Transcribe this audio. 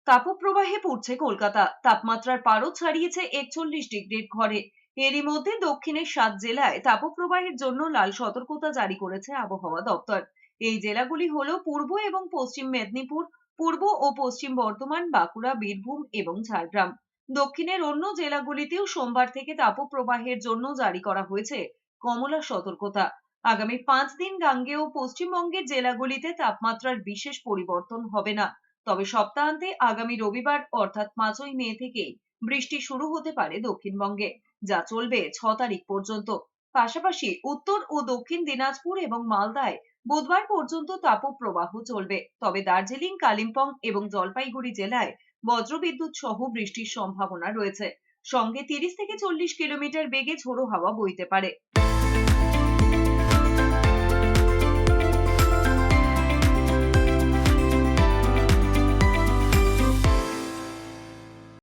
তাপপ্রবাহে পড়ছে কলকাতা। তাপমাত্রার পারদ ছাড়িয়েছে 41 ডিগ্রির ঘরে। এরই মধ্যে দক্ষিণের 7 জেলায় তাপপ্রবাহের জন্য লাল সতর্কতা জারি করেছে আবহাওয়া দপ্তর। এই জেলাগুলি হলো পূর্ব এবং পশ্চিম মেদিনীপুর, পূর্ব ও পশ্চিম বর্ধমান, বাঁকুড়া, বীরভূম এবং ঝাড়গ্রাম। দক্ষিণের অন্য জেলাগুলিতেও সোমবার থেকে তাপপ্রবাহের জন্য জারি করা হয়েছে কমলা সতর্কতা। আগামী 5 দিন গাঙ্গেয় পশ্চিমবঙ্গের জেলাগুলিতে তাপমাত্রার বিশেষ পরিবর্তন হবে না। তবে সপ্তাহান্তে আগামী রবিবার অর্থাৎ 5ই মে থেকেই বৃষ্টি শুরু হতে পারে দক্ষিণবঙ্গে, যা চলবে 6 তারিখ পর্যন্ত। পাশাপাশি উত্তর ও দক্ষিণ দিনাজপুর এবং মালদায় বুধবার পর্যন্ত তাপপ্রবাহ চলবে। তবে দার্জিলিং, কালিম্পং এবং জলপাইগুড়ি জেলায় বজ্রবিদ্যুৎ সহ বৃষ্টির সম্ভাবনা রয়েছে। সঙ্গে 30 থেকে 40 কিলোমিটার বেগে ঝোড়ো হাওয়া বইতে পারে।